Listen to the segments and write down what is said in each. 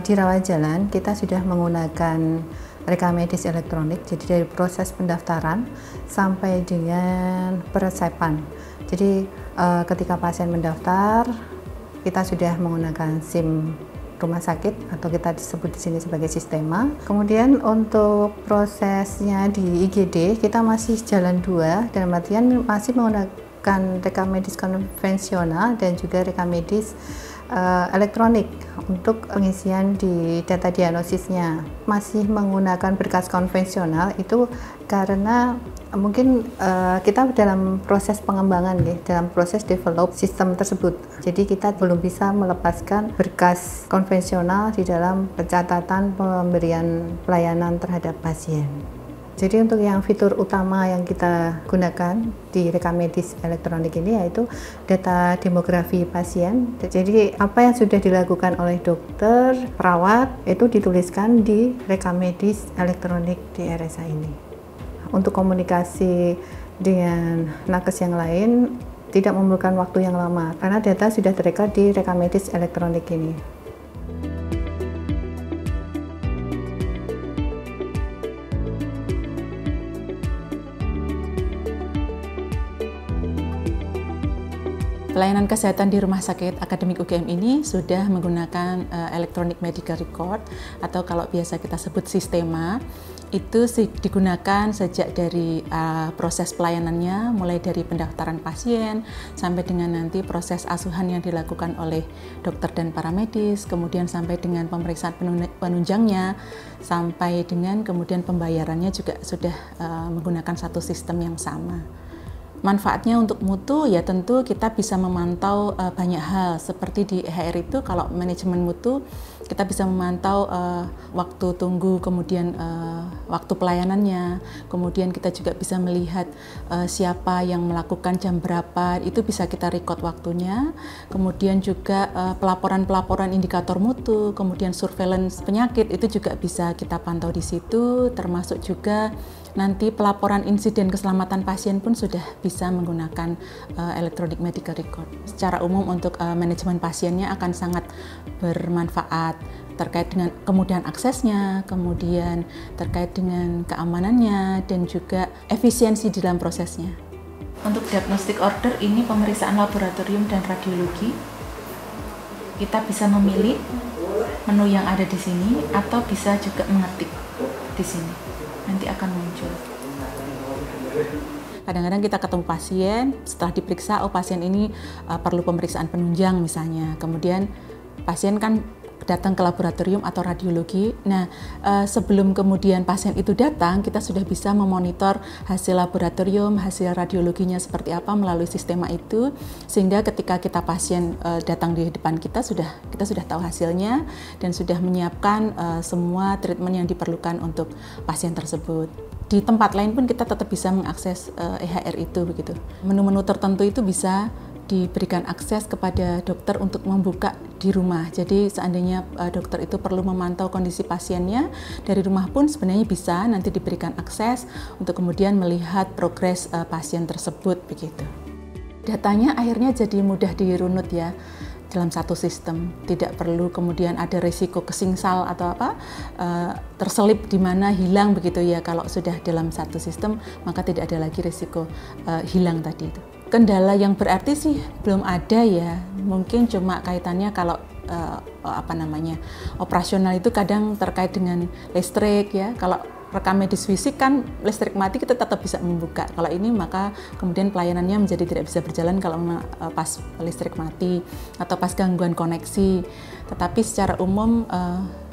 di rawat jalan kita sudah menggunakan rekam medis elektronik, jadi dari proses pendaftaran sampai dengan peresepan. Jadi ketika pasien mendaftar, kita sudah menggunakan SIM rumah sakit atau kita disebut di sini sebagai sistema. Kemudian untuk prosesnya di IGD kita masih jalan 2, dalam artian masih menggunakan rekam medis konvensional dan juga rekam medis elektronik untuk pengisian di data diagnosisnya. Masih menggunakan berkas konvensional itu karena mungkin kita dalam proses pengembangan, dalam proses develop sistem tersebut. Jadi kita belum bisa melepaskan berkas konvensional di dalam pencatatan pemberian pelayanan terhadap pasien. Jadi untuk yang fitur utama yang kita gunakan di rekam medis elektronik ini yaitu data demografi pasien. Jadi apa yang sudah dilakukan oleh dokter, perawat itu dituliskan di rekam medis elektronik di RSA ini. Untuk komunikasi dengan nakes yang lain tidak memerlukan waktu yang lama karena data sudah terekam di rekam medis elektronik ini. Pelayanan kesehatan di Rumah Sakit Akademik UGM ini sudah menggunakan Electronic Medical Record atau kalau biasa kita sebut sistema. Itu digunakan sejak dari proses pelayanannya, mulai dari pendaftaran pasien sampai dengan nanti proses asuhan yang dilakukan oleh dokter dan para medis, kemudian sampai dengan pemeriksaan penunjangnya, sampai dengan kemudian pembayarannya juga sudah menggunakan satu sistem yang sama. Manfaatnya untuk mutu ya tentu kita bisa memantau banyak hal, seperti di EHR itu kalau manajemen mutu kita bisa memantau waktu tunggu, kemudian waktu pelayanannya, kemudian kita juga bisa melihat siapa yang melakukan jam berapa, itu bisa kita record waktunya, kemudian juga pelaporan-pelaporan indikator mutu, kemudian surveillance penyakit itu juga bisa kita pantau di situ, termasuk juga nanti pelaporan insiden keselamatan pasien pun sudah bisa menggunakan electronic medical record. Secara umum untuk manajemen pasiennya akan sangat bermanfaat terkait dengan kemudahan aksesnya, kemudian terkait dengan keamanannya, dan juga efisiensi di dalam prosesnya. Untuk diagnostic order ini pemeriksaan laboratorium dan radiologi. Kita bisa memilih menu yang ada di sini atau bisa juga mengetik di sini. Nanti akan muncul. Kadang-kadang kita ketemu pasien, setelah diperiksa, oh pasien ini perlu pemeriksaan penunjang misalnya. Kemudian pasien kan datang ke laboratorium atau radiologi. Nah, sebelum kemudian pasien itu datang, kita sudah bisa memonitor hasil laboratorium, hasil radiologinya seperti apa melalui sistema itu, sehingga ketika kita pasien datang di depan kita sudah tahu hasilnya dan sudah menyiapkan semua treatment yang diperlukan untuk pasien tersebut. Di tempat lain pun kita tetap bisa mengakses EHR itu begitu. Menu-menu tertentu itu bisa diberikan akses kepada dokter untuk membuka di rumah. Jadi seandainya dokter itu perlu memantau kondisi pasiennya dari rumah pun sebenarnya bisa nanti diberikan akses untuk kemudian melihat progres pasien tersebut begitu. Datanya akhirnya jadi mudah dirunut ya dalam satu sistem. Tidak perlu kemudian ada risiko kesingsal atau terselip di mana hilang begitu ya. Kalau sudah dalam satu sistem maka tidak ada lagi risiko hilang tadi itu. Kendala yang berarti sih belum ada ya, mungkin cuma kaitannya kalau operasional itu kadang terkait dengan listrik ya. Kalau rekam medis fisik kan listrik mati kita tetap bisa membuka. Kalau ini maka kemudian pelayanannya menjadi tidak bisa berjalan kalau pas listrik mati atau pas gangguan koneksi. Tetapi secara umum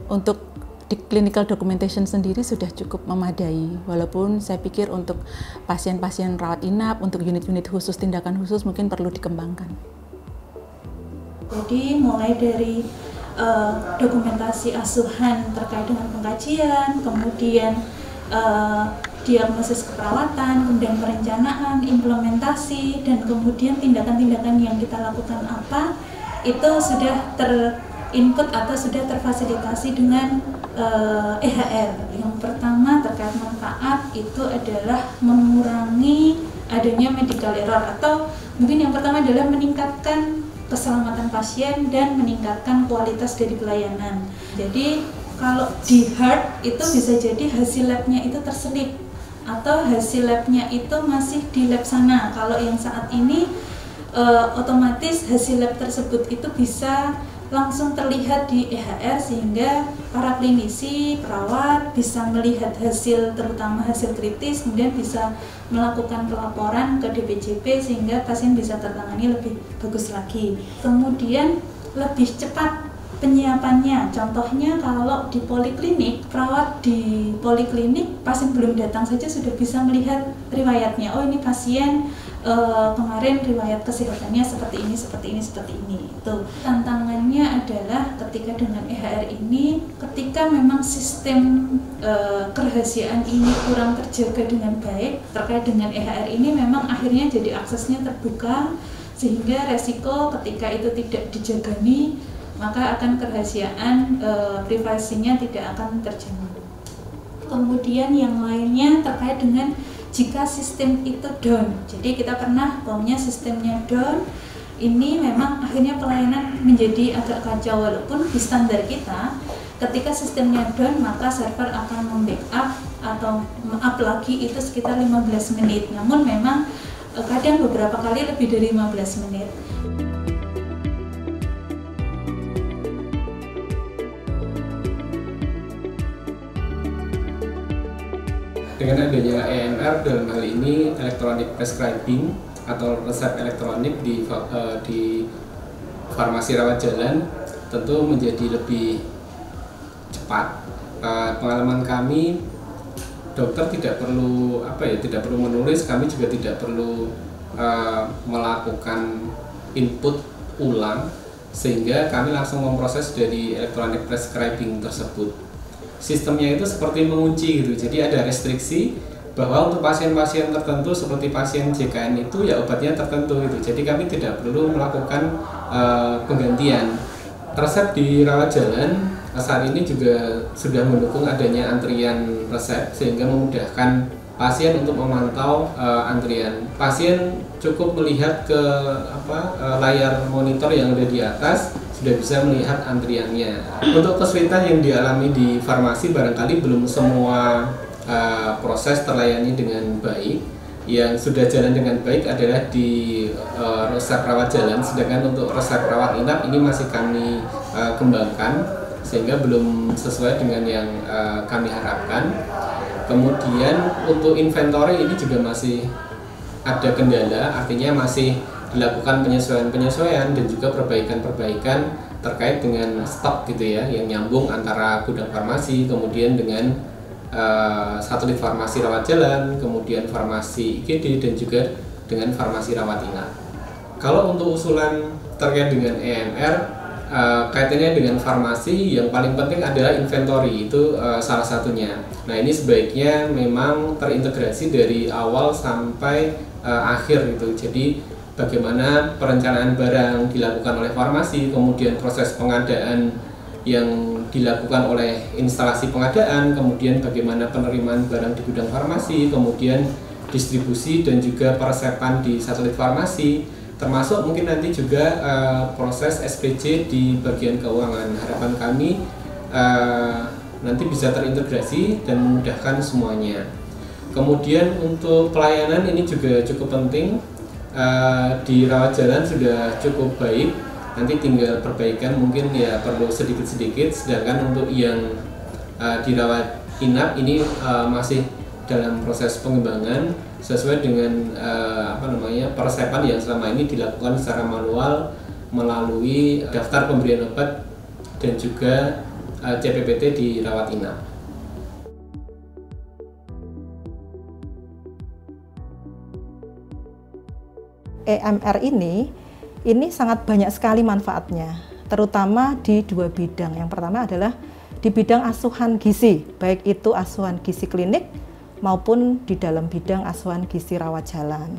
untuk di clinical documentation sendiri sudah cukup memadai, walaupun saya pikir untuk pasien-pasien rawat inap, untuk unit-unit khusus, tindakan khusus mungkin perlu dikembangkan. Jadi mulai dari dokumentasi asuhan terkait dengan pengkajian, kemudian diagnosis keperawatan, kemudian perencanaan, implementasi, dan kemudian tindakan-tindakan yang kita lakukan apa, itu sudah input atau sudah terfasilitasi dengan EHR. Yang pertama terkait manfaat itu adalah mengurangi adanya medical error, atau mungkin yang pertama adalah meningkatkan keselamatan pasien dan meningkatkan kualitas dari pelayanan. Jadi kalau di heart itu bisa jadi hasil labnya itu terselip atau hasil labnya itu masih di lab sana. Kalau yang saat ini otomatis hasil lab tersebut itu bisa langsung terlihat di EHR sehingga para klinisi, perawat bisa melihat hasil, terutama hasil kritis, kemudian bisa melakukan pelaporan ke DPJP sehingga pasien bisa tertangani lebih bagus lagi. Kemudian lebih cepat penyiapannya, contohnya kalau di poliklinik, perawat di poliklinik pasien belum datang saja sudah bisa melihat riwayatnya. Oh, ini pasien kemarin riwayat kesehatannya seperti ini, seperti ini, seperti ini. Itu tantangannya adalah ketika dengan EHR ini, ketika memang sistem kerahasiaan ini kurang terjaga dengan baik terkait dengan EHR ini, memang akhirnya jadi aksesnya terbuka sehingga resiko ketika itu tidak dijagani maka akan kerahasiaan privasinya tidak akan terjamin. Kemudian yang lainnya terkait dengan jika sistem itu down, jadi kita pernah maunya sistemnya down, ini memang akhirnya pelayanan menjadi agak kacau. Walaupun di standar kita ketika sistemnya down maka server akan membackup atau up lagi itu sekitar 15 menit, namun memang kadang beberapa kali lebih dari 15 menit. Dengan adanya EMR dalam hal ini electronic prescribing atau resep elektronik di farmasi rawat jalan tentu menjadi lebih cepat. Pengalaman kami, dokter tidak perlu tidak perlu menulis, kami juga tidak perlu melakukan input ulang sehingga kami langsung memproses dari electronic prescribing tersebut. Sistemnya itu seperti mengunci gitu, jadi ada restriksi bahwa untuk pasien-pasien tertentu seperti pasien JKN itu ya obatnya tertentu gitu, jadi kami tidak perlu melakukan penggantian. Resep di rawat jalan saat ini juga sudah mendukung adanya antrian resep sehingga memudahkan pasien untuk memantau antrian. Pasien cukup melihat ke layar monitor yang ada di atas, sudah bisa melihat antriannya. Untuk kesulitan yang dialami di farmasi barangkali belum semua proses terlayani dengan baik. Yang sudah jalan dengan baik adalah di resep rawat jalan, sedangkan untuk resep rawat inap ini masih kami kembangkan sehingga belum sesuai dengan yang kami harapkan. Kemudian untuk inventory ini juga masih ada kendala, artinya masih dilakukan penyesuaian-penyesuaian dan juga perbaikan-perbaikan terkait dengan stok gitu ya, yang nyambung antara gudang farmasi kemudian dengan satelit farmasi rawat jalan, kemudian farmasi IGD dan juga dengan farmasi rawat inap. Kalau untuk usulan terkait dengan EMR kaitannya dengan farmasi, yang paling penting adalah inventory, itu salah satunya. Nah, ini sebaiknya memang terintegrasi dari awal sampai akhir gitu. Jadi bagaimana perencanaan barang dilakukan oleh farmasi, kemudian proses pengadaan yang dilakukan oleh instalasi pengadaan, kemudian bagaimana penerimaan barang di gudang farmasi, kemudian distribusi dan juga peresepan di satelit farmasi, termasuk mungkin nanti juga proses SPJ di bagian keuangan. Harapan kami nanti bisa terintegrasi dan memudahkan semuanya. Kemudian untuk pelayanan ini juga cukup penting. Di rawat jalan sudah cukup baik, nanti tinggal perbaikan mungkin ya perlu sedikit-sedikit, sedangkan untuk yang dirawat inap ini masih dalam proses pengembangan sesuai dengan peresepan yang selama ini dilakukan secara manual melalui daftar pemberian obat dan juga CPPT di rawat inap. EMR ini sangat banyak sekali manfaatnya, terutama di dua bidang. Yang pertama adalah di bidang asuhan gizi, baik itu asuhan gizi klinik maupun di dalam bidang asuhan gizi rawat jalan.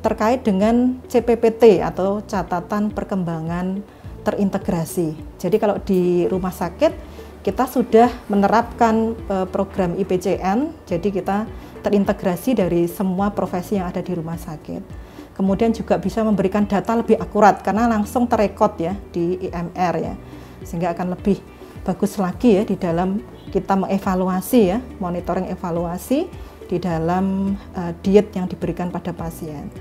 Terkait dengan CPPT atau catatan perkembangan terintegrasi. Jadi kalau di rumah sakit kita sudah menerapkan program IPCN, jadi kita terintegrasi dari semua profesi yang ada di rumah sakit. kemudian juga bisa memberikan data lebih akurat karena langsung terekod ya di EMR ya, sehingga akan lebih bagus lagi ya di dalam kita mengevaluasi ya, monitoring evaluasi di dalam diet yang diberikan pada pasien.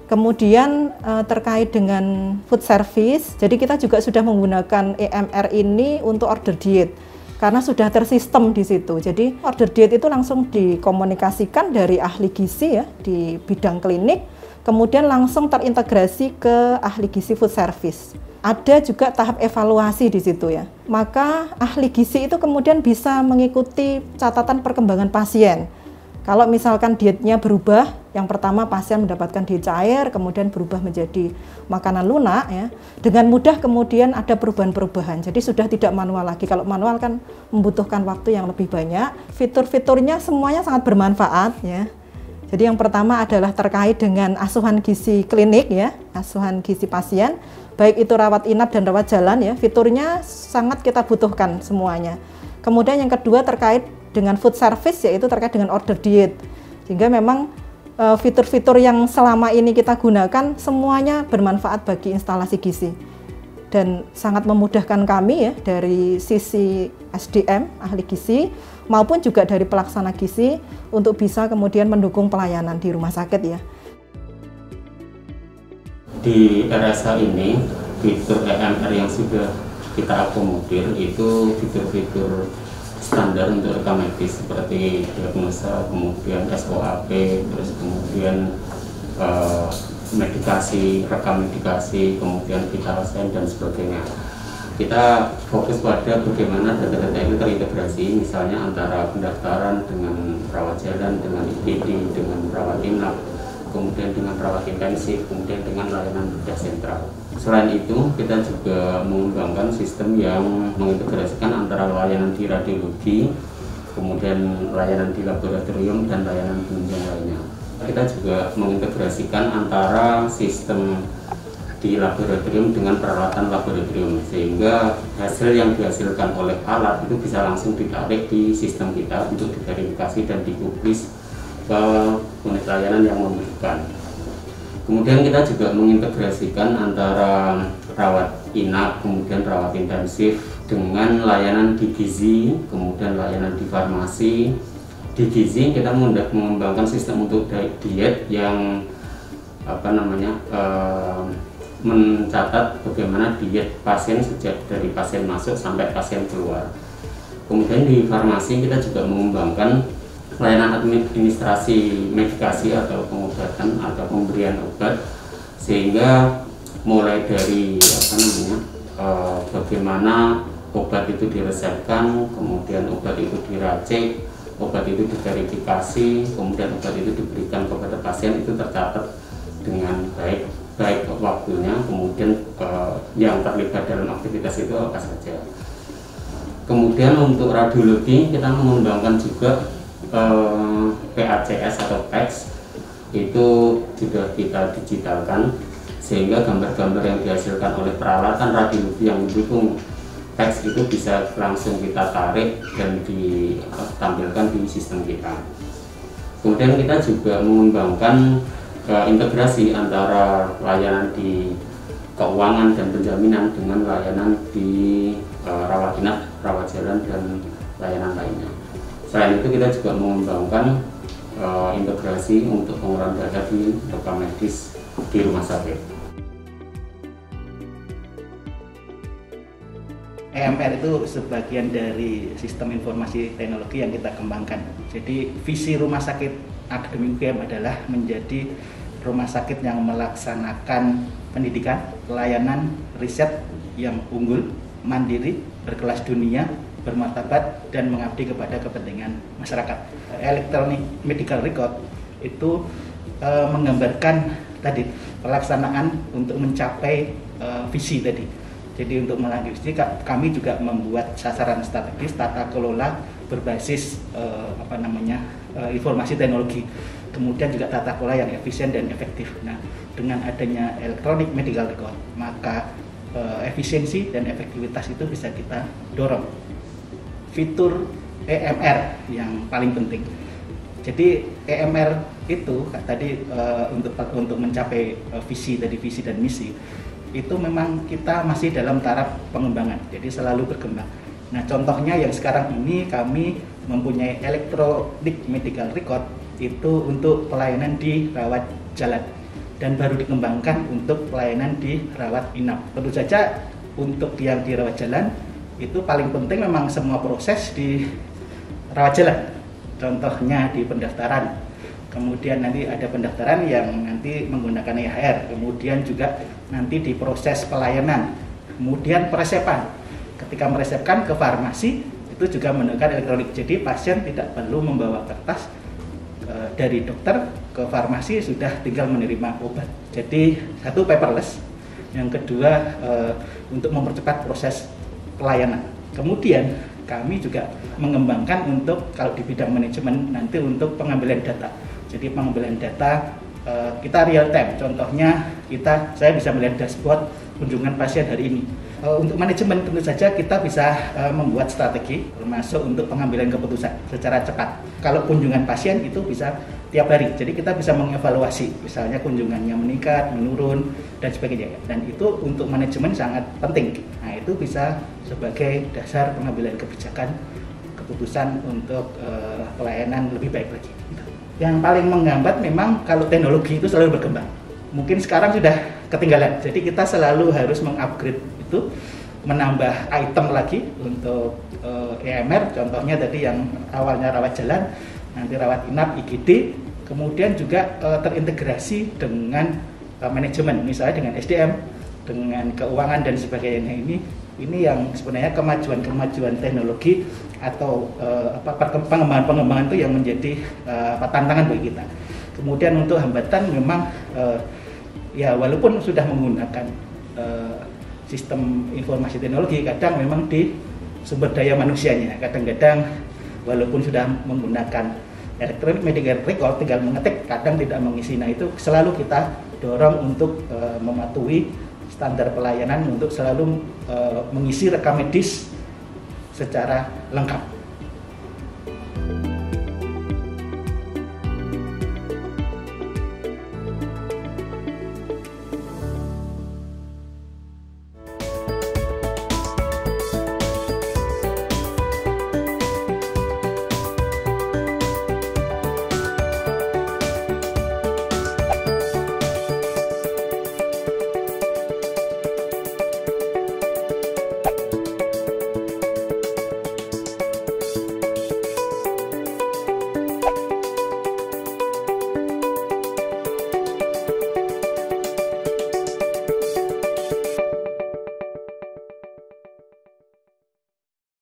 Kemudian terkait dengan food service, jadi kita juga sudah menggunakan EMR ini untuk order diet karena sudah tersistem di situ. Jadi order diet itu langsung dikomunikasikan dari ahli gizi ya di bidang klinik, kemudian langsung terintegrasi ke ahli gizi food service. Ada juga tahap evaluasi di situ ya. Maka ahli gizi itu kemudian bisa mengikuti catatan perkembangan pasien. Kalau misalkan dietnya berubah, yang pertama pasien mendapatkan diet cair, kemudian berubah menjadi makanan lunak ya. Dengan mudah kemudian ada perubahan-perubahan. Jadi sudah tidak manual lagi. Kalau manual kan membutuhkan waktu yang lebih banyak. Fitur-fiturnya semuanya sangat bermanfaat ya. Jadi yang pertama adalah terkait dengan asuhan gizi klinik ya, asuhan gizi pasien, baik itu rawat inap dan rawat jalan ya. Fiturnya sangat kita butuhkan semuanya. Kemudian yang kedua terkait dengan food service, yaitu terkait dengan order diet. Sehingga memang fitur-fitur yang selama ini kita gunakan semuanya bermanfaat bagi instalasi gizi. Dan sangat memudahkan kami ya dari sisi SDM, ahli gizi, maupun juga dari pelaksana gizi untuk bisa kemudian mendukung pelayanan di rumah sakit ya. Di RSA ini, fitur EMR yang sudah kita akomodir itu fitur-fitur standar untuk rekam medis seperti diagnosa, kemudian SOAP, terus kemudian medikasi, rekam medikasi, kemudian vital sign dan sebagainya. Kita fokus pada bagaimana data-data itu terintegrasi, misalnya antara pendaftaran dengan rawat jalan, dengan IGD, dengan rawat inap, kemudian dengan rawat intensif, kemudian dengan layanan bedah sentral. Selain itu, kita juga mengembangkan sistem yang mengintegrasikan antara layanan di radiologi, kemudian layanan di laboratorium, dan layanan penunjang lainnya. Kita juga mengintegrasikan antara sistem di laboratorium dengan peralatan laboratorium, sehingga hasil yang dihasilkan oleh alat itu bisa langsung ditarik di sistem kita untuk diverifikasi dan dipublis ke unit layanan yang membutuhkan. Kemudian kita juga mengintegrasikan antara rawat inap, kemudian rawat intensif dengan layanan di gizi, kemudian layanan di farmasi. Di gizi kita mengembangkan sistem untuk diet yang mencatat bagaimana diet pasien sejak dari pasien masuk sampai pasien keluar. Kemudian di farmasi kita juga mengembangkan layanan administrasi medikasi atau pengobatan atau pemberian obat, sehingga mulai dari bagaimana obat itu diresepkan, kemudian obat itu diracik, obat itu diverifikasi, kemudian obat itu diberikan kepada pasien itu tercatat dengan baik waktunya, kemudian yang terlibat dalam aktivitas itu apa saja. Kemudian untuk radiologi kita mengembangkan juga PACS atau PACS itu sudah kita digitalkan, sehingga gambar-gambar yang dihasilkan oleh peralatan radiologi yang mendukung PACS itu bisa langsung kita tarik dan ditampilkan di sistem kita. Kemudian kita juga mengembangkan integrasi antara layanan di keuangan dan penjaminan dengan layanan di rawat inap, rawat jalan, dan layanan lainnya. Selain itu kita juga mengembangkan integrasi untuk pengolahan data di rekam medis di rumah sakit. EMR itu sebagian dari sistem informasi teknologi yang kita kembangkan. Jadi visi rumah sakit Akademi UGM adalah menjadi rumah sakit yang melaksanakan pendidikan, pelayanan, riset yang unggul, mandiri, berkelas dunia, bermartabat, dan mengabdi kepada kepentingan masyarakat. Electronic medical record itu menggambarkan tadi pelaksanaan untuk mencapai visi tadi. Jadi untuk melanjutkan visi, kami juga membuat sasaran strategis tata kelola berbasis informasi teknologi. Kemudian juga tata kelola yang efisien dan efektif. Nah, dengan adanya electronic medical record, maka efisiensi dan efektivitas itu bisa kita dorong. Fitur EMR yang paling penting. Jadi EMR itu tadi untuk mencapai visi dan misi itu memang kita masih dalam taraf pengembangan, jadi selalu berkembang. Nah, contohnya yang sekarang ini kami mempunyai electronic medical record itu untuk pelayanan di rawat jalan dan baru dikembangkan untuk pelayanan di rawat inap. Tentu saja untuk yang di rawat jalan itu paling penting memang semua proses di rawat jalan. Contohnya di pendaftaran, kemudian nanti ada pendaftaran yang nanti menggunakan EHR, kemudian juga nanti di proses pelayanan, kemudian peresepan. Ketika meresepkan ke farmasi itu juga menggunakan elektronik, jadi pasien tidak perlu membawa kertas dari dokter ke farmasi, sudah tinggal menerima obat. Jadi satu paperless, yang kedua untuk mempercepat proses pelayanan. Kemudian kami juga mengembangkan untuk kalau di bidang manajemen nanti untuk pengambilan data. Jadi pengambilan data kita real time. Contohnya saya bisa melihat dashboard kunjungan pasien hari ini. Untuk manajemen tentu saja kita bisa membuat strategi termasuk untuk pengambilan keputusan secara cepat. Kalau kunjungan pasien itu bisa tiap hari. Jadi kita bisa mengevaluasi misalnya kunjungannya meningkat, menurun dan sebagainya. Dan itu untuk manajemen sangat penting. Nah, itu bisa sebagai dasar pengambilan keputusan untuk pelayanan lebih baik lagi. Yang paling menghambat memang kalau teknologi itu selalu berkembang. Mungkin sekarang sudah ketinggalan, jadi kita selalu harus mengupgrade itu, menambah item lagi untuk EMR. Contohnya tadi yang awalnya rawat jalan, nanti rawat inap, IGD, kemudian juga terintegrasi dengan manajemen, misalnya dengan SDM, dengan keuangan dan sebagainya. Ini yang sebenarnya kemajuan teknologi atau pengembangan itu yang menjadi tantangan bagi kita. Kemudian untuk hambatan memang ya walaupun sudah menggunakan sistem informasi teknologi, kadang memang di sumber daya manusianya. Kadang-kadang walaupun sudah menggunakan electronic medical record, tinggal mengetik, kadang tidak mengisi. Nah, itu selalu kita dorong untuk mematuhi standar pelayanan untuk selalu mengisi rekam medis secara lengkap.